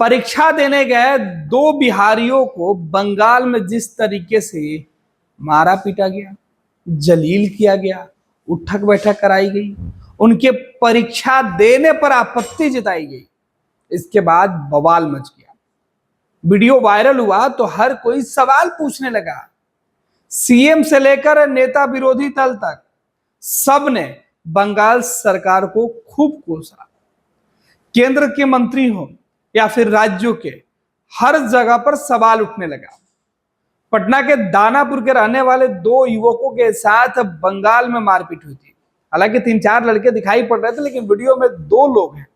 परीक्षा देने गए दो बिहारियों को बंगाल में जिस तरीके से मारा पीटा गया, जलील किया गया, उठक बैठक कराई गई, उनके परीक्षा देने पर आपत्ति जताई गई, इसके बाद बवाल मच गया। वीडियो वायरल हुआ तो हर कोई सवाल पूछने लगा। सीएम से लेकर नेता विरोधी दल तक सब ने बंगाल सरकार को खूब कोसा। केंद्र के मंत्री हो या फिर राज्यों के, हर जगह पर सवाल उठने लगा। पटना के दानापुर के रहने वाले दो युवकों के साथ बंगाल में मारपीट हुई थी। हालांकि 3-4 लड़के दिखाई पड़ रहे थे, लेकिन वीडियो में 2 लोग हैं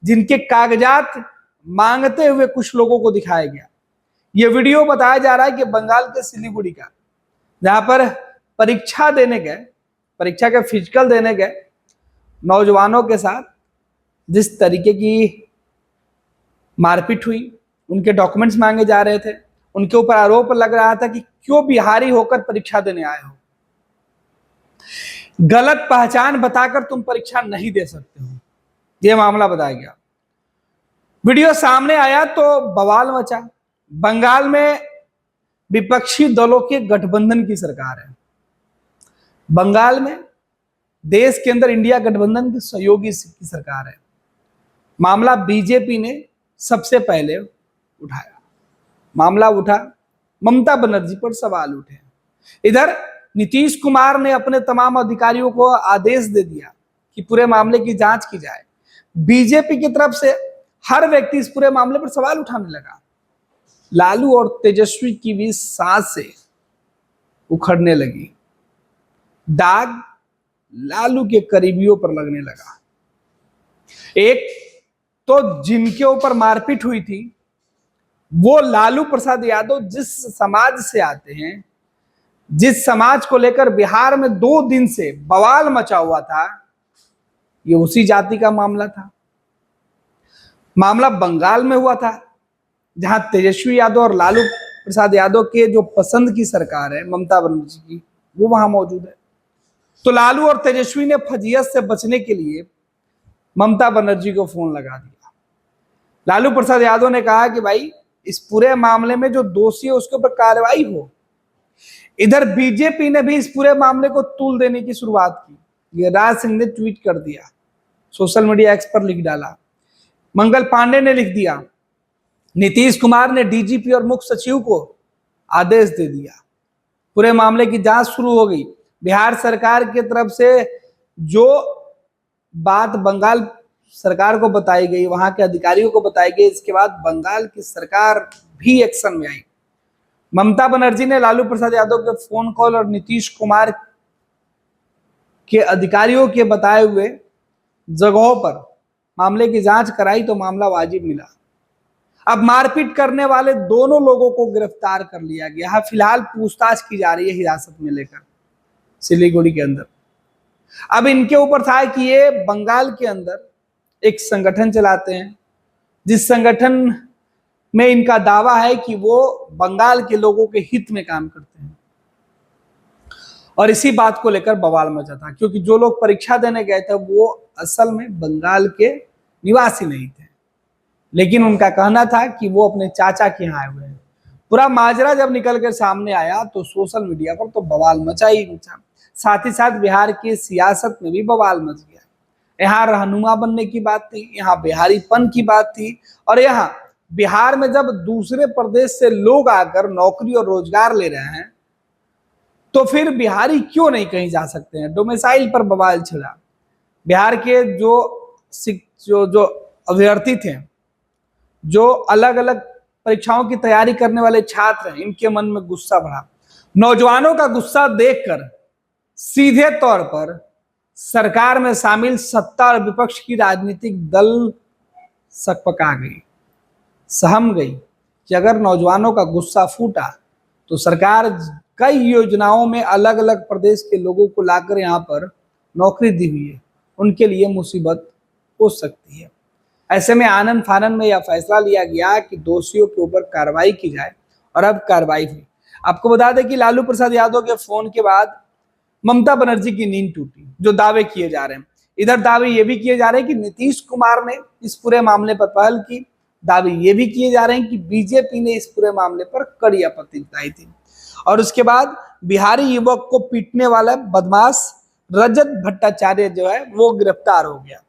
जिनके कागजात मांगते हुए कुछ लोगों को दिखाया गया। यह वीडियो बताया जा रहा है कि बंगाल के सिलीगुड़ी का, जहां पर परीक्षा देने गए, परीक्षा के फिजिकल देने गए नौजवानों के साथ जिस तरीके की मारपीट हुई, उनके डॉक्यूमेंट्स मांगे जा रहे थे, उनके ऊपर आरोप लग रहा था कि क्यों बिहारी होकर परीक्षा देने आए हो, गलत पहचान बताकर तुम परीक्षा नहीं दे सकते हो, यह मामला बताया गया। वीडियो सामने आया तो बवाल मचा। बंगाल में विपक्षी दलों के गठबंधन की सरकार है। बंगाल में देश के अंदर इंडिया गठबंधन की सहयोगी की सरकार है। मामला बीजेपी ने सबसे पहले उठाया। मामला उठा, ममता बनर्जी पर सवाल उठे। इधर नीतीश कुमार ने अपने तमाम अधिकारियों को आदेश दे दिया कि पूरे मामले की जांच की जाए। बीजेपी की तरफ से हर व्यक्ति इस पूरे मामले पर सवाल उठाने लगा। लालू और तेजस्वी की भी सांसें उखड़ने लगी। दाग लालू के करीबियों पर लगने लगा। एक तो जिनके ऊपर मारपीट हुई थी वो लालू प्रसाद यादव जिस समाज से आते हैं, जिस समाज को लेकर बिहार में 2 दिन से बवाल मचा हुआ था, ये उसी जाति का मामला था। मामला बंगाल में हुआ था, जहां तेजस्वी यादव और लालू प्रसाद यादव के जो पसंद की सरकार है ममता बनर्जी की, वो वहां मौजूद है। तो लालू और तेजस्वी ने फजीयत से बचने के लिए ममता बनर्जी को फोन लगा दिया। लालू प्रसाद यादव ने कहा कि भाई इस पूरे मामले में जो दोषी है उसके ऊपर कार्रवाई हो। इधर बीजेपी ने भी इस पूरे मामले को तूल देने की शुरुआत की। गिरिराज सिंह ने ट्वीट कर दिया, सोशल मीडिया एक्स पर लिख डाला, मंगल पांडे ने लिख दिया, नीतीश कुमार ने डीजीपी और मुख्य सचिव को आदेश दे दिया। पूरे मामले की जांच शुरू हो गई। बिहार सरकार की तरफ से जो बात बंगाल सरकार को बताई गई, वहां के अधिकारियों को बताई गई, इसके बाद बंगाल की सरकार भी एक्शन में आई। ममता बनर्जी ने लालू प्रसाद यादव के फोन कॉल और नीतीश कुमार के अधिकारियों के बताए हुए जगहों पर मामले की जांच कराई तो मामला वाजिब मिला। अब मारपीट करने वाले दोनों लोगों को गिरफ्तार कर लिया गया। फिलहाल पूछताछ की जा रही है हिरासत में लेकर सिलीगुड़ी के अंदर। अब इनके ऊपर था कि ये बंगाल के अंदर एक संगठन चलाते हैं, जिस संगठन में इनका दावा है कि वो बंगाल के लोगों के हित में काम करते हैं। और इसी बात को लेकर बवाल मचा था, क्योंकि जो लोग परीक्षा देने गए थे वो असल में बंगाल के निवासी नहीं थे, लेकिन उनका कहना था कि वो अपने चाचा के यहाँ आए हुए हैं। पूरा माजरा जब निकल कर सामने आया तो सोशल मीडिया पर तो बवाल मचा ही मचा। साथ ही साथ बिहार की सियासत में भी बवाल मच गया। यहाँ रहनुमा बनने की बात थी, यहाँ बिहारीपन की बात थी, और यहाँ बिहार में जब दूसरे प्रदेश से लोग आकर नौकरी और रोजगार ले रहे हैं तो फिर बिहारी क्यों नहीं कहीं जा सकते हैं। डोमिसाइल पर बवाल छिड़ा। बिहार के जो अभ्यर्थी थे, जो अलग अलग परीक्षाओं की तैयारी करने वाले छात्र हैं, इनके मन में गुस्सा बढ़ा। नौजवानों का गुस्सा देखकर सीधे तौर पर सरकार में शामिल सत्ता और विपक्ष की राजनीतिक दल सकपका गई, सहम गई कि अगर नौजवानों का गुस्सा फूटा तो सरकार कई योजनाओं में अलग अलग प्रदेश के लोगों को लाकर यहाँ पर नौकरी दी हुई है, उनके लिए मुसीबत हो सकती है। ऐसे में आनन फानन में यह फैसला लिया गया कि दोषियों के ऊपर कार्रवाई की जाए, और अब कार्रवाई हुई। आपको बता दें कि लालू प्रसाद यादव के फोन के बाद ममता बनर्जी की नींद टूटी, जो दावे किए जा रहे हैं। इधर दावे ये भी किए जा रहे हैं कि नीतीश कुमार ने इस पूरे मामले पर पहल की, दावे ये भी किए जा रहे हैं कि बीजेपी ने इस पूरे मामले पर कड़ी आपत्ति जताई थी। और उसके बाद बिहारी युवक को पीटने वाला बदमाश रजत भट्टाचार्य जो है वो गिरफ्तार हो गया।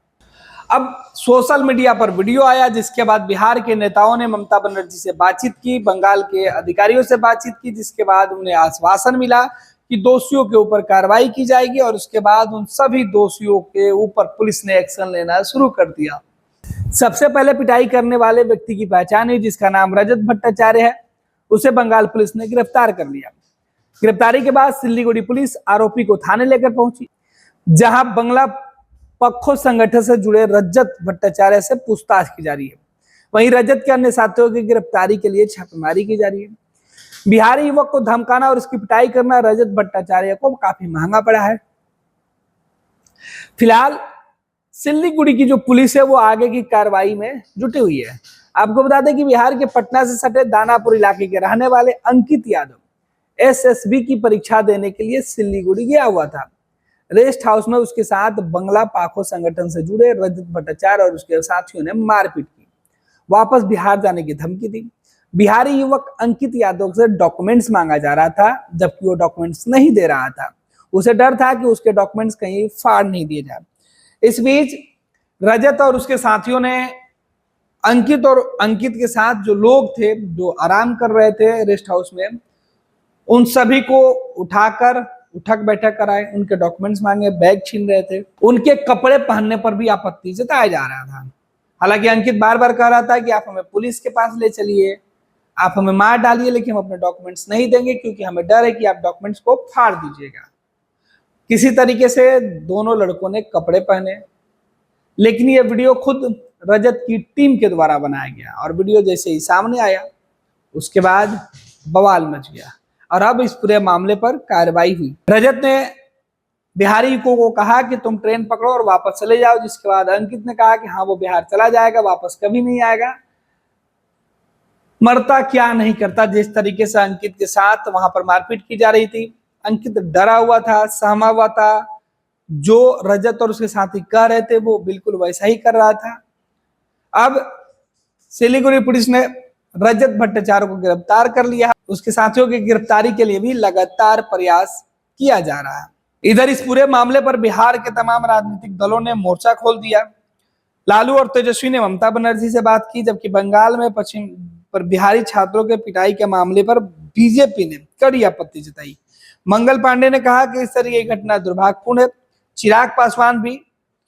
अब सोशल मीडिया पर वीडियो आया, जिसके बाद बिहार के नेताओं ने ममता बनर्जी से बातचीत की, बंगाल के अधिकारियों से बातचीत की, जिसके बाद उन्हें आश्वासन मिला कि दोषियों के ऊपर कार्रवाई की जाएगी और उसके बाद उन सभी दोषियों के ऊपर पुलिस ने एक्शन लेना शुरू कर दिया। सबसे पहले पिटाई करने वाले व्यक्ति की पहचान हुई, जिसका नाम रजत भट्टाचार्य है। उसे बंगाल पुलिस ने गिरफ्तार कर लिया। गिरफ्तारी के बाद सिल्लीगुड़ी पुलिस आरोपी को थाने लेकर पहुंची, जहां बंगला पक्खो संगठन से जुड़े रजत भट्टाचार्य से पूछताछ की जा रही है। वहीं रजत के अन्य साथियों की गिरफ्तारी के लिए छापेमारी की जा रही है। बिहारी युवक को धमकाना और उसकी पिटाई करना रजत भट्टाचार्य को काफी महंगा पड़ा है। फिलहाल सिल्लीगुड़ी की जो पुलिस है वो आगे की कार्रवाई में जुटी हुई है। आपको बता दें कि बिहार के पटना से सटे दानापुर इलाके के रहने वाले अंकित यादव एसएसबी की परीक्षा देने के लिए सिल्लीगुड़ी गया हुआ था। रेस्ट हाउस में उसके साथ बंगला पाखो संगठन से जुड़े रजत भट्टाचार्य और उसके साथियों ने मारपीट की, वापस बिहार जाने की धमकी दी। बिहारी युवक अंकित यादव से डॉक्यूमेंट्स मांगा जा रहा था, जबकि वो डॉक्यूमेंट्स नहीं दे रहा था। उसे डर था कि उसके डॉक्यूमेंट्स कहीं फाड़ नहीं दिए जाए। इस बीच रजत और उसके साथियों ने अंकित के साथ जो लोग थे जो आराम कर रहे थे रेस्ट हाउस में, उन सभी को उठाकर उठक बैठक कराए, उनके डॉक्यूमेंट्स मांगे, बैग छीन रहे थे, उनके कपड़े पहनने पर भी आपत्ति जताया जा रहा था। हालांकि अंकित बार बार कह रहा था कि आप हमें पुलिस के पास ले चलिए, आप हमें मार डालिए, लेकिन हम अपने डॉक्यूमेंट्स नहीं देंगे क्योंकि हमें डर है कि आप डॉक्यूमेंट्स को फाड़ दीजिएगा। किसी तरीके से दोनों लड़कों ने कपड़े पहने, लेकिन ये वीडियो खुद रजत की टीम के द्वारा बनाया गया और वीडियो जैसे ही सामने आया उसके बाद बवाल मच गया और अब इस पूरे मामले पर कार्रवाई हुई। रजत ने बिहारी को कहा कि तुम ट्रेन पकड़ो और वापस चले जाओ, जिसके बाद अंकित ने कहा कि हाँ वो बिहार चला जाएगा, वापस कभी नहीं आएगा। मरता क्या नहीं करता। जिस तरीके से अंकित के साथ वहां पर मारपीट की जा रही थी, अंकित डरा हुआ था, सहमा हुआ था। जो रजत और उसके साथी कह रहे थे वो बिल्कुल वैसा ही कर रहा था। अब सिलीगुड़ी पुलिस ने रजत भट्टाचार्य को गिरफ्तार कर लिया। उसके साथियों की गिरफ्तारी के लिए भी लगातार प्रयास किया जा रहा है। इधर इस पूरे मामले पर बिहार के तमाम राजनीतिक दलों ने मोर्चा खोल दिया। लालू और तेजस्वी ने ममता बनर्जी से बात की, जबकि बंगाल में पश्चिम पर बिहारी छात्रों के पिटाई के मामले पर बीजेपी ने कड़ी आपत्ति जताई। मंगल पांडे ने कहा कि इस तरह की घटना दुर्भाग्यपूर्ण है। चिराग पासवान भी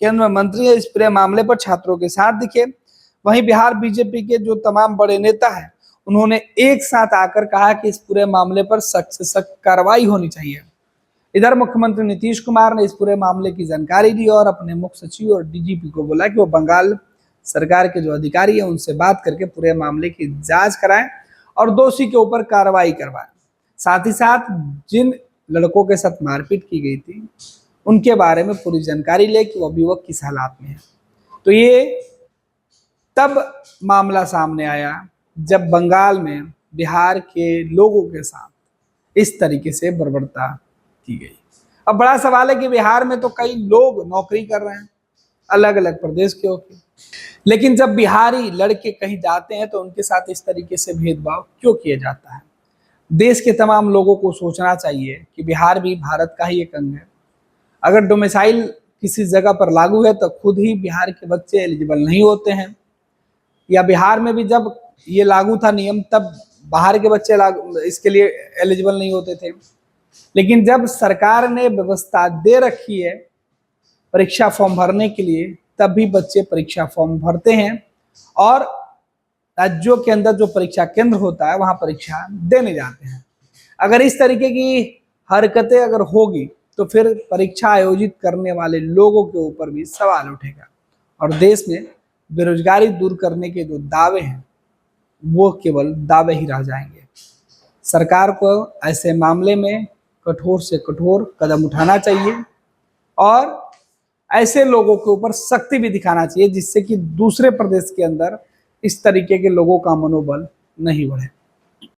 केंद्रीय मंत्री है, इस पूरे मामले पर छात्रों के साथ दिखे। वहीं बिहार बीजेपी के जो तमाम बड़े नेता हैं उन्होंने एक साथ आकर कहा कि इस पूरे मामले पर सख्त से सख्त कार्रवाई होनी चाहिए। इधर मुख्यमंत्री नीतीश कुमार ने इस पूरे मामले की जानकारी दी और अपने मुख्य सचिव और डीजीपी को बोला कि वो बंगाल सरकार के जो अधिकारी है उनसे बात करके पूरे मामले की जांच कराएं और दोषी के ऊपर कार्रवाई करवाएं। साथ ही साथ जिन लड़कों के साथ मारपीट की गई थी उनके बारे में पूरी जानकारी ले कि वो युवक किस हालात में है। तो ये तब मामला सामने आया जब बंगाल में बिहार के लोगों के साथ इस तरीके से बर्बरता की गई। अब बड़ा सवाल है कि बिहार में तो कई लोग नौकरी कर रहे हैं अलग अलग प्रदेश के होकर, लेकिन जब बिहारी लड़के कहीं जाते हैं तो उनके साथ इस तरीके से भेदभाव क्यों किया जाता है। देश के तमाम लोगों को सोचना चाहिए कि बिहार भी भारत का ही एक अंग है। अगर डोमिसाइल किसी जगह पर लागू है तो खुद ही बिहार के बच्चे एलिजिबल नहीं होते हैं, या बिहार में भी जब ये लागू था नियम तब बाहर के बच्चे इसके लिए एलिजिबल नहीं होते थे। लेकिन जब सरकार ने व्यवस्था दे रखी है परीक्षा फॉर्म भरने के लिए, तब भी बच्चे परीक्षा फॉर्म भरते हैं और राज्यों के अंदर जो परीक्षा केंद्र होता है वहां परीक्षा देने जाते हैं। अगर इस तरीके की हरकतें अगर होगी तो फिर परीक्षा आयोजित करने वाले लोगों के ऊपर भी सवाल उठेगा और देश में बेरोजगारी दूर करने के जो दावे हैं वो केवल दावे ही रह जाएंगे। सरकार को ऐसे मामले में कठोर से कठोर कदम उठाना चाहिए और ऐसे लोगों के ऊपर सख्ती भी दिखाना चाहिए, जिससे कि दूसरे प्रदेश के अंदर इस तरीके के लोगों का मनोबल नहीं बढ़े।